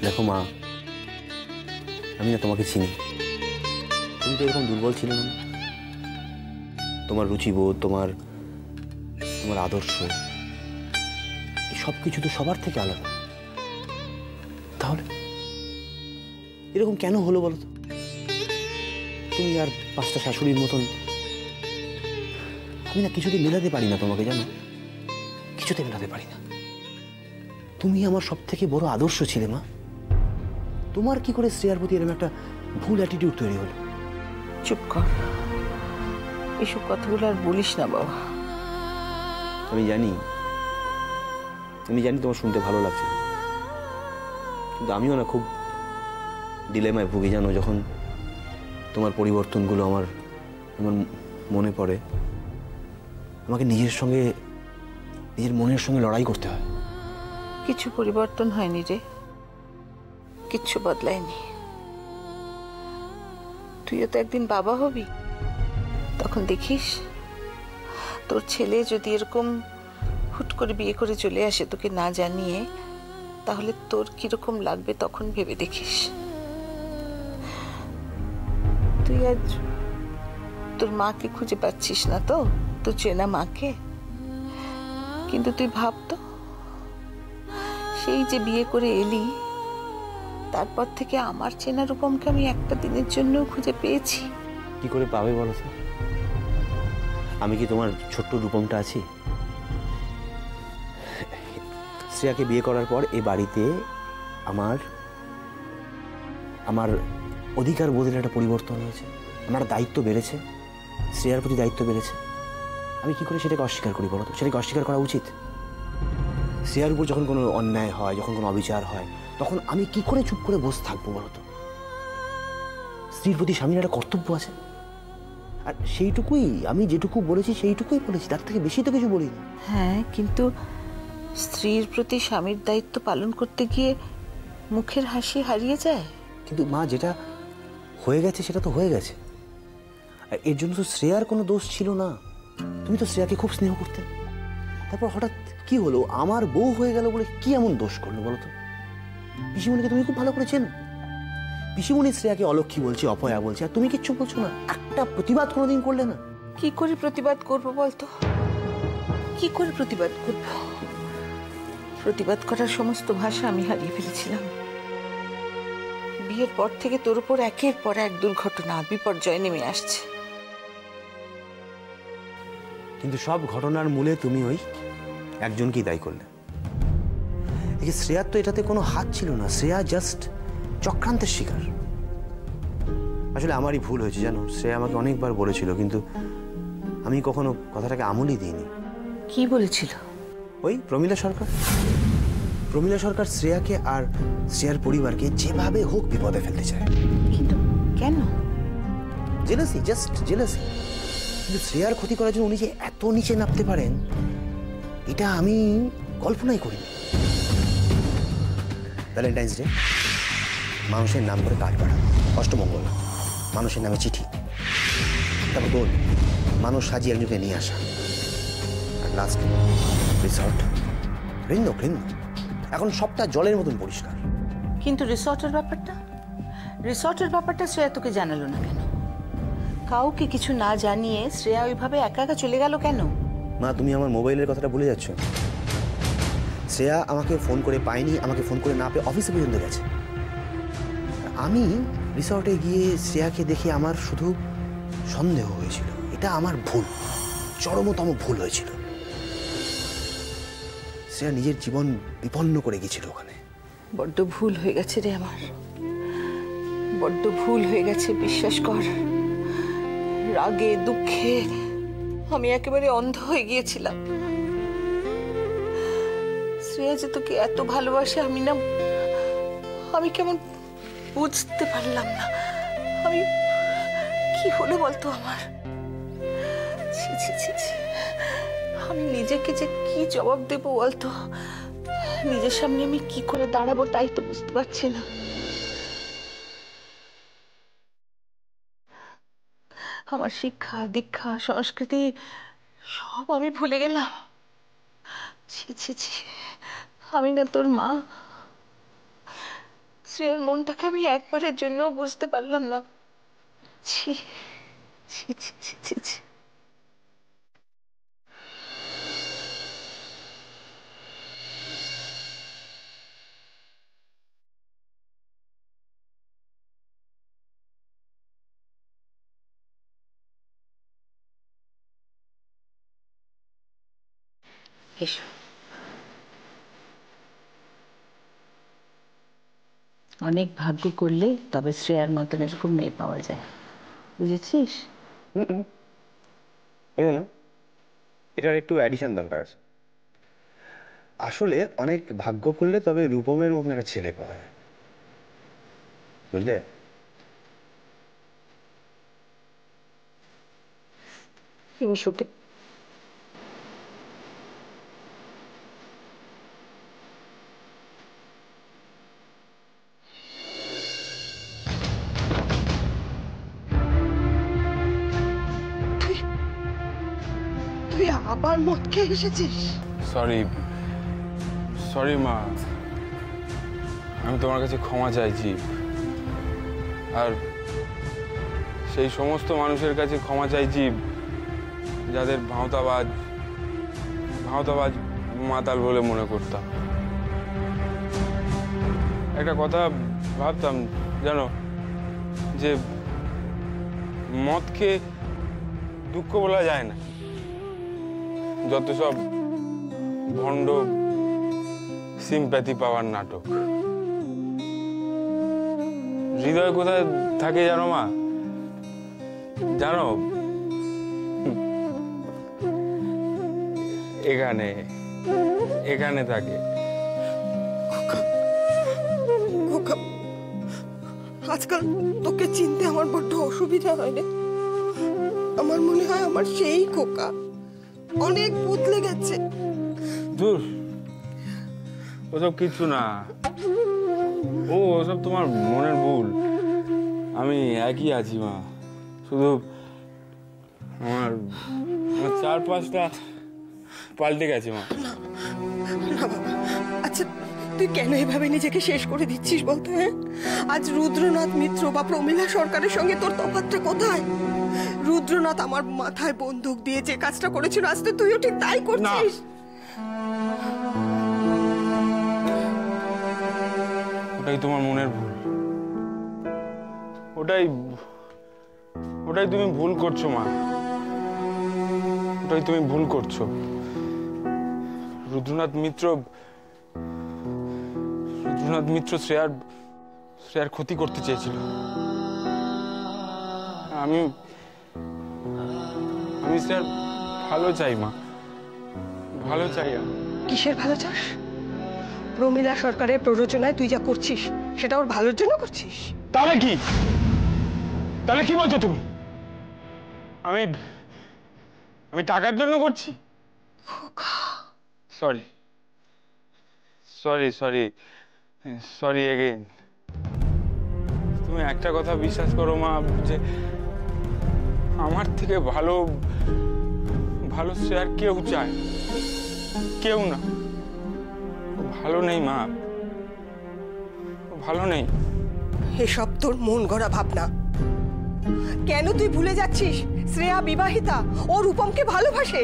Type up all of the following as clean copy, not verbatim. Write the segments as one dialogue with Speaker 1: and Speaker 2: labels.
Speaker 1: দেখো মা, আমি না তোমাকে চিনি। তুমি তো এরকম দুর্বল ছিলে না। তোমার রুচিবোধ, তোমার তোমার আদর্শ, এই সব কিছু তো সবার থেকে আলাদা। তাহলে এরকম কেন হলো বলো তো? তুমি আর 5টা শাশুড়ির মতন। আমি না কিছুতে মেলাতে পারি না তোমাকে, জানো, কিছুতে মেলাতে পারি না। তুমি আমার সব থেকে বড় আদর্শ ছিলে মা। তোমার কি করে শ্রেয়ার প্রতি এরকম একটা ভুল অ্যাটিটিউড তৈরি হলো?
Speaker 2: চুপ কর, এসব কথাগুলো আর বলিস না বাবা।
Speaker 1: আমি জানি তোমার শুনতে ভালো লাগছে, কিন্তু আমিও না খুব ডিলেমায় ভুগি, জানো। যখন তোমার পরিবর্তনগুলো আমার মনে পড়ে, আমাকে নিজের মনের সঙ্গে লড়াই করতে হয়।
Speaker 2: কিছু পরিবর্তন হয়নি রে, কিচ্ছু বদলায়নি। তুইও তো একদিন বাবা হবি, তখন দেখিস তোর ছেলে যদি এরকম হুট করে বিয়ে করে চলে আসে তোকে না জানিয়ে, তাহলে তোর কিরকম লাগবে তখন ভেবে দেখিস। তুই আজ তোর মাকে খুঁজে পাচ্ছিস না তো, তোর চেনা মাকে। কিন্তু তুই ভাবতো, সেই যে বিয়ে করে এলি, তারপর থেকে আমার চেনা রূপমকে আমি একটা দিনের জন্য খুঁজে পেয়েছি।
Speaker 1: কি করে পাবে বলো তো? আমি কি তোমার ছোট্ট রূপমটা আছি? শ্রেয়াকে বিয়ে করার পর এ বাড়িতে আমার আমার অধিকার বোধের একটা পরিবর্তন হয়েছে, আমার দায়িত্ব বেড়েছে, শ্রেয়ার প্রতি দায়িত্ব বেড়েছে। আমি কি করে সেটাকে অস্বীকার করি বলো তো? সেটাকে অস্বীকার করা উচিত? শ্রেয়ার উপর যখন কোনো অন্যায় হয়, যখন কোনো অবিচার হয়, তখন আমি কি করে চুপ করে বসে থাকবো বলো তো? স্ত্রীর প্রতি স্বামীর একটা কর্তব্য আছে, আর সেইটুকুই আমি যেটুকু বলেছি সেইটুকুই বলেছি, তার থেকে বেশি তো কিছু বলিনি।
Speaker 2: হ্যাঁ, কিন্তু স্ত্রীর প্রতি স্বামীর দায়িত্ব পালন করতে গিয়ে মুখের হাসি হারিয়ে যায়।
Speaker 1: কিন্তু মা, যেটা হয়ে গেছে সেটা তো হয়ে গেছে, আর এর জন্য তো শ্রেয়ার কোনো দোষ ছিল না। তুমি তো শ্রেয়াকে খুব স্নেহ করতে, তারপর হঠাৎ কি হলো? আমার বউ হয়ে গেল বলে কি এমন দোষ করলো বলো তো? পিসিমণিকে তুমি খুব ভালো করে চেনো। পিসিমণি শ্রেয়াকে অলক্ষী বলছে, অপয়া বলছে, আর তুমি কিচ্ছু বলছো না, একটা প্রতিবাদ কোনোদিন করলে না।
Speaker 2: কি করে প্রতিবাদ করব বলতো? কি করে প্রতিবাদ করব? প্রতিবাদ করার সমস্ত ভাষা আমি হারিয়ে ফেলেছিলাম। বিয়ের পর থেকে তোর উপর একের পর এক দুর্ঘটনা, বিপর্যয় নেমে আসছে।
Speaker 1: কিন্তু সব ঘটনার মূলে তুমি ওই একজনকেই দায়ী করলে। এই শ্রেয়ার তো এটাতে কোনো হাত ছিল না, শ্রেয়া জাস্ট চক্রান্তের শিকার। আসলে আমারই ভুল হয়েছে, জানো। শ্রেয়া আমাকে অনেকবার বলেছিল, কিন্তু আমি কখনো কথাটাকে আমলই দিইনি।
Speaker 2: কি বলেছিল?
Speaker 1: ওই প্রমীলা সরকার শ্রেয়াকে আর শ্রেয়ার পরিবারকে যেভাবে হোক বিপদে ফেলতে চায়।
Speaker 2: কিন্তু কেন?
Speaker 1: Jealousy, just jealousy. কিন্তু শ্রেয়ার ক্ষতি করার জন্য উনি যে এত নিচে নামতে পারেন, এটা আমি কল্পনাই করিনি। ভ্যালেন্টাইন্স ডে, মানুষের নাম করে কার্ড পাঠানো। অষ্টমঙ্গল, মানুষের নামে চিঠি। তারপর দোল, মানুষ সাজিয়ে একজনকে নিয়ে আসা। আর লাস্ট রিসর্ট, ঘৃণ্য। এখন সবটা জলের মতন পরিষ্কার।
Speaker 2: কিন্তু রিসর্টের ব্যাপারটা শ্রেয়া তোকে জানালো না কেন? কাউকে কিছু না জানিয়ে শ্রেয়া ওইভাবে একা একা চলে গেল কেন?
Speaker 1: মা, তুমি আমার মোবাইলের কথাটা ভুলে যাচ্ছ। শ্রেয়া আমাকে ফোন করে পায়নি, আমাকে ফোন করে না পেয়ে অফিসে পর্যন্ত গেছে। আমি রিসর্টে গিয়ে শ্রেয়াকে দেখে আমার শুধু সন্দেহ হয়েছিল। এটা আমার ভুল, চরমতম ভুল হয়েছিল। শ্রেয়া নিজের জীবন বিপন্ন করে গেছিল ওখানে।
Speaker 2: বড্ড ভুল হয়ে গেছে রে আমার, বড্ড ভুল হয়ে গেছে, বিশ্বাস কর। রাগে দুঃখে আমি একেবারে অন্ধ হয়ে গিয়েছিলাম। শ্রেয়া যে তোকে এত ভালোবাসে আমি কেমন বুঝতে পারলাম না। আমি কি হলো বলতো আমার? ছি ছি ছি ছি, আমি নিজেকে যে কি জবাব দেবো বলতো? নিজের সামনে আমি কি করে দাঁড়াবো তাই তো বুঝতে পারছি না। আমার শিক্ষা দীক্ষা সংস্কৃতি সব আমি ভুলে গেলাম। ছি ছি ছি, আমি না তোর মা? শ্রেয়ার মনটাকে আমি একবারের জন্য বুঝতে পারলাম না। ছি ছি ছি ছি ছি ছি। এসো। অনেক ভাগ্য করলে তবে শ্রেয়ার মতন এরকম মেয়ে পাওয়া যায়, বুঝেছিস?
Speaker 1: এটার একটু অ্যাডিশন দরকার আছে। আসলে অনেক ভাগ্য করলে তবে রূপমের মতন একটা ছেলে পাওয়া যায়, বুঝলে?
Speaker 2: শুটে তুই আবার মদ খেয়ে এসেছিস?
Speaker 3: সরি সরি মা, আমি তোমার কাছে ক্ষমা চাইছি। আর সেই সমস্ত মানুষের কাছে ক্ষমা চাইছি যাদের ভাঁওতাবাজ মাতাল বলে মনে করতাম। একটা কথা ভাবতাম জানো, যে মদকে দুঃখ বলা যায় না, যত সব ভণ্ড সিম্প্যাথি পাওয়ার নাটক। হৃদয় কোথায় থাকে জানো মা? জানো, এখানে এখানে থাকে।
Speaker 4: আজকাল তোকে চিনতে আমার বড্ড অসুবিধা হয় রে। আমার মনে হয় আমার সেই খোকা অনেক বদলে গেছে।
Speaker 3: দূর, ওসব কিছু না, ওসব তোমার মনের ভুল। আমি একই আছি মা, শুধু আমার চারপাশটা পাল্টে গেছে মা।
Speaker 4: না বাবা, আচ্ছা তুই কেন এভাবে নিজেকে শেষ করে দিচ্ছিস বলতো? হ্যাঁ, আজ রুদ্রনাথ মিত্র বা প্রমীলা সরকারের সঙ্গে তোর তফাৎটা কোথায়? রুদ্রনাথ আমার মাথায় বন্দুক দিয়ে যে কাজটা করেছিল, আজ তো তুইও ঠিক তাই করছিস।
Speaker 3: ওটাই তোমার মনের ভুল, ওটাই তুমি ভুল করছো মা, ওটাই তুমি ভুল করছো। রুদ্রনাথ মিত্র শ্রেয়ার ক্ষতি করতে চেয়েছিল। আমি শ্রেয়ার ভালো চাই মা, ভালো চাই।
Speaker 4: কিসের ভালো চাস? প্রমীলা সরকারের প্ররোচনায় তুই যা করছিস সেটা ওর ভালোর জন্য করছিস।
Speaker 3: তাহলে কি বলছো তুমি? আমি টাকার জন্য করছি? Sorry sorry sorry sorry again. তুমি একটা কথা বিশ্বাস করো মা, যে আমার থেকে ভালো শ্রেয়ার কেউ চায়, কেউ না। ভালো নেই মা, ভালো নেই।
Speaker 4: এসব তোর মন গড়া ভাবনা। কেন তুই ভুলে যাচ্ছিস শ্রেয়া বিবাহিতা, ও রূপমকে ভালোবাসে।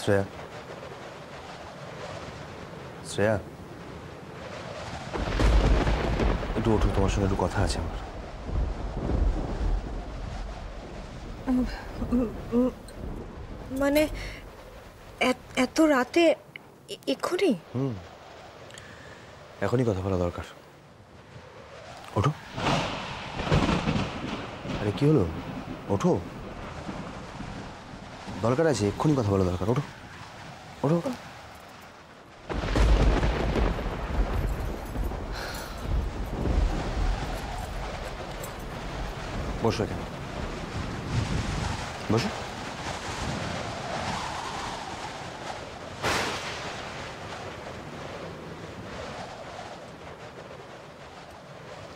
Speaker 1: শ্রেয়া, শ্রেয়া, একটু ওঠো, তোমার সঙ্গে একটু কথা আছে আমার।
Speaker 5: মানে এত রাতে এক্ষুনি?
Speaker 1: এখনই কথা বলা দরকার। ওঠো। আরে কি হলো? ওঠো, দরকার আছে, এক্ষুনি কথা বলা দরকার। ওঠো ওঠো। বসো এখানে, বসো।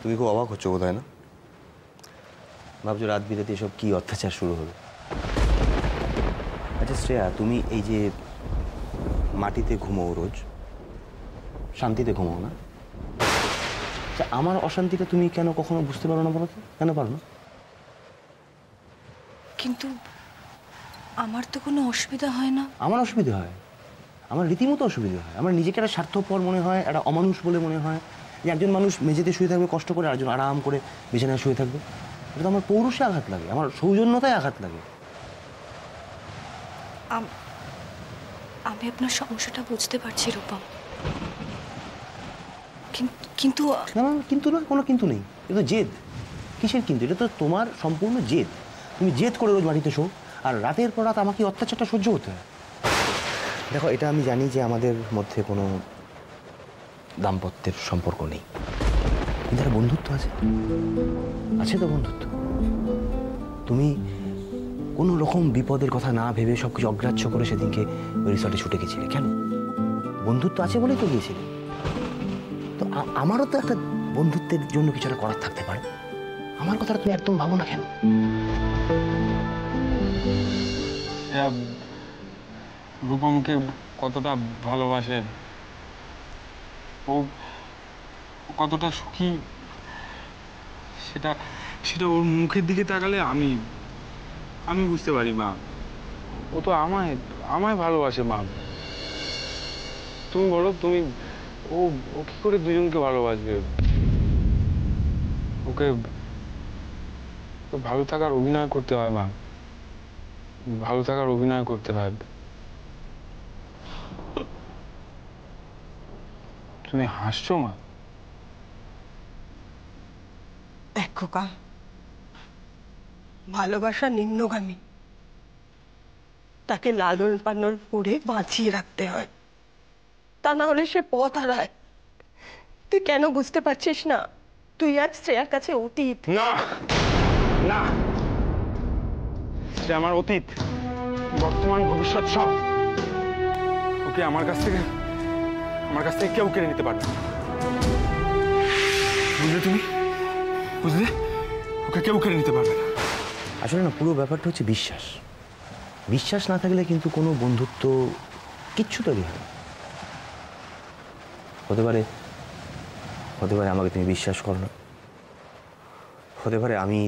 Speaker 1: তুমি খুব অবাক হচ্ছ বোধ হয় না? ভাবছো রাত বিরেতে এসব কি অত্যাচার শুরু হলো। আচ্ছা শ্রেয়া, তুমি এই যে মাটিতে ঘুমো রোজ, শান্তিতে ঘুমো না? আচ্ছা, আমার অশান্তিটা তুমি কেন কখনো বুঝতে পারো না বলো তো? কেন পারো না?
Speaker 5: কিন্তু আমার তো কোনো অসুবিধা হয় না।
Speaker 1: আমার অসুবিধা হয়, আমার রীতিমতো অসুবিধা হয়। আমার নিজেকে একটা স্বার্থপর মনে হয়, একটা অমানুষ বলে মনে হয় যে একজন মানুষ মেঝেতে শুয়ে থাকবে কষ্ট করে, আরেকজন আরাম করে বিছানায় শুয়ে থাকবে। এটা তো আমার পৌরুষে আঘাত লাগে, আমার সৌজন্যতায় আঘাত লাগে।
Speaker 5: আমি আপনার সমস্যাটা বুঝতে পারছি রূপম, কিন্তু
Speaker 1: না না, কিন্তু না, কোনো কিন্তু নেই। এটা তো জেদ। কিসের কিন্তু? এটা তো তোমার সম্পূর্ণ জেদ। তুমি জেদ করে রোজ বাড়িতে শো, আর রাতের পর রাত আমাকে অত্যাচারটা সহ্য করতে হয়। দেখো, এটা আমি জানি যে আমাদের মধ্যে কোনো দাম্পত্যের সম্পর্ক নেই, কিন্তু একটা বন্ধুত্ব আছে। আছে তো বন্ধুত্ব। তুমি কোনো রকম বিপদের কথা না ভেবে সব কিছু অগ্রাহ্য করে সেদিনকে ওই রিসর্টে ছুটে গেছিলে কেন? বন্ধুত্ব আছে বলেই তো গিয়েছিলে। তো আমারও তো একটা বন্ধুত্বের জন্য কিছু একটা করার থাকতে পারে। আমার কথাটা তুমি একদম ভাবো না কেন?
Speaker 3: রূপমকে কতটা ভালোবাসে, ও কতটা সুখী, সেটা সেটা ওর মুখের দিকে তাকালে আমি আমি বুঝতে পারি মা। ও তো আমায় আমায় ভালোবাসে মা। তুমি বলো, তুমি ও ও কি করে দুজনকে ভালোবাসবে? ওকে ভালো থাকার অভিনয় করতে হয় মা, ভালো থাকার অভিনয় করতে হয়। তুমি হাসছো মা?
Speaker 4: দেখ খোকা, ভালোবাসা নিম্নগামী, তাকে লালন পালন করে বাঁচিয়ে রাখতে হয়, তা না হলে সে পথ হারায়। তুই কেন বুঝতে পারছিস না? তুই আজ শ্রেয়ার কাছে অতীত।
Speaker 3: না না, সে আমার অতীত, বর্তমান, ভবিষ্যৎ সব। ওকে আমার কাছ থেকে কেউ কেড়ে নিতে পারবে না। বুঝলে তুমি? বুঝলে? ওকে কেউ কেড়ে নিতে পারবে না।
Speaker 1: আসলে না, পুরো ব্যাপারটা হচ্ছে বিশ্বাস। বিশ্বাস না থাকলে কিন্তু কোনো বন্ধুত্ব কিচ্ছু তৈরি হয় না। হতে পারে আমাকে তুমি বিশ্বাস করো না, হতে পারে আমি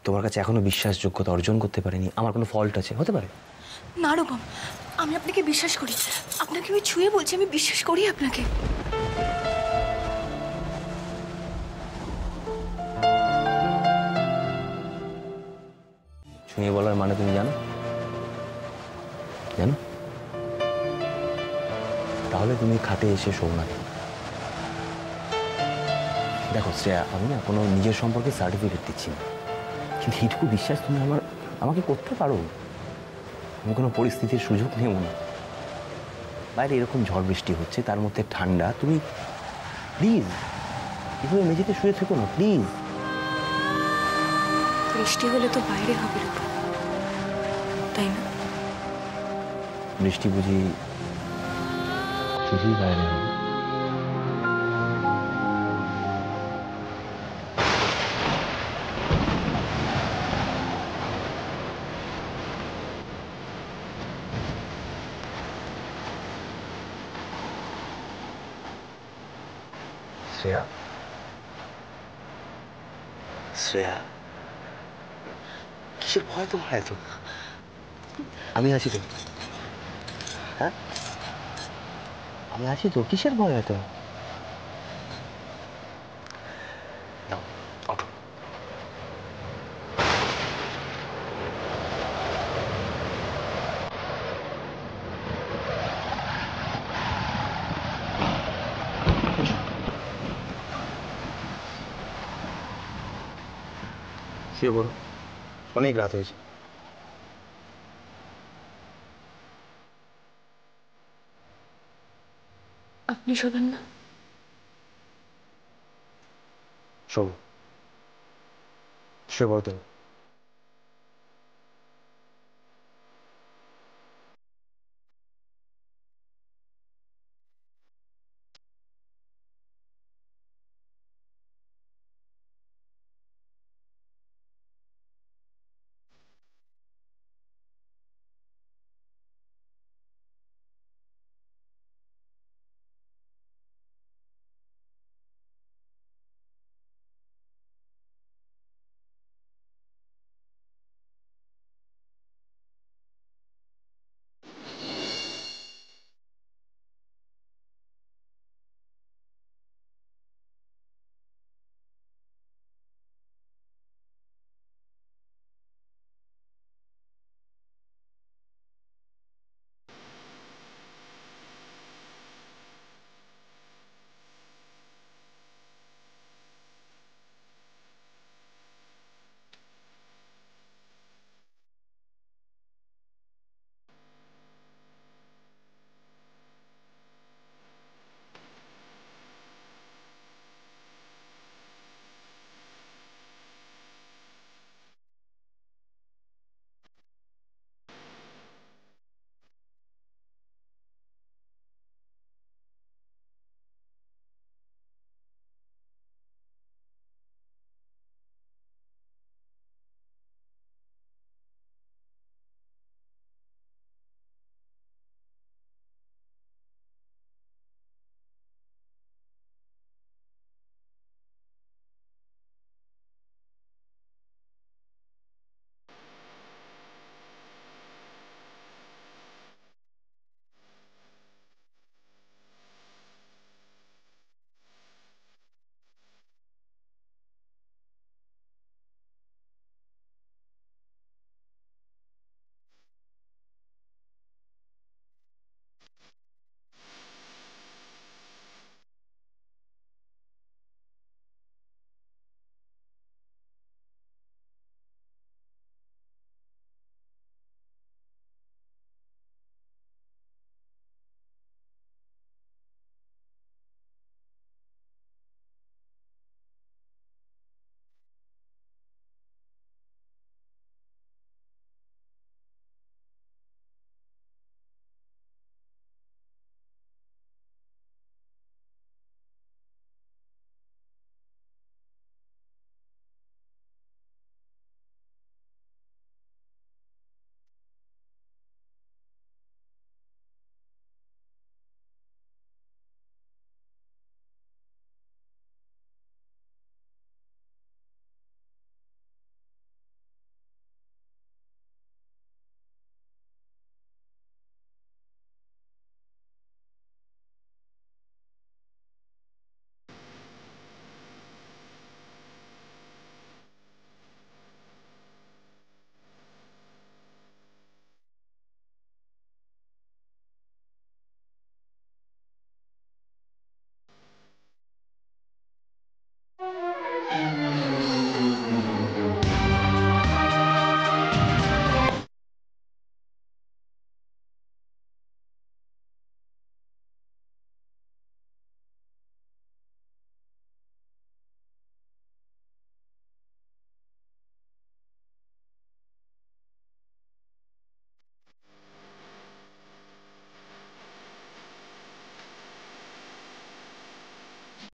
Speaker 1: তোমার কাছে এখনো বিশ্বাসযোগ্যতা অর্জন করতে পারিনি, আমার কোনো ফল্ট আছে, হতে পারে।
Speaker 5: না রূপম, আমি আপনাকে বিশ্বাস করি। আপনাকে আমি ছুঁয়ে বলছি, আমি বিশ্বাস করি আপনাকে।
Speaker 1: ছুঁয়ে বলার মানে তুমি জানো? জানো? তাহলে তুমি খাটে এসে শোও না কেন? দেখো শ্রেয়া, আমি না কোনো নিজের সম্পর্কে সার্টিফিকেট দিচ্ছি না, কিন্তু এইটুকু বিশ্বাস তুমি আমাকে করতে পারো। আমি কোনো পরিস্থিতির সুযোগ নেব না। বাইরে এরকম ঝড় বৃষ্টি হচ্ছে, তার মধ্যে ঠান্ডা, তুমি প্লিজ এভাবে মেঝেতে শুয়ে থেকো না প্লিজ।
Speaker 5: বৃষ্টি হলে তো বাইরে হবে রূপম, তাই না?
Speaker 1: বৃষ্টি বুঝি শুধুই বাইরে হবে? শ্রেয়া, শ্রেয়া, কিসের ভয় তোমার এত? আমি আছি তো, হ্যাঁ আমি আছি তো, কিসের ভয় এত? নাও, ওঠো। শুয়ে পড়ো, অনেক রাত হয়েছে।
Speaker 5: আপনি শোবেন না?
Speaker 1: শোবো, শুয়ে পড়ো তুমি।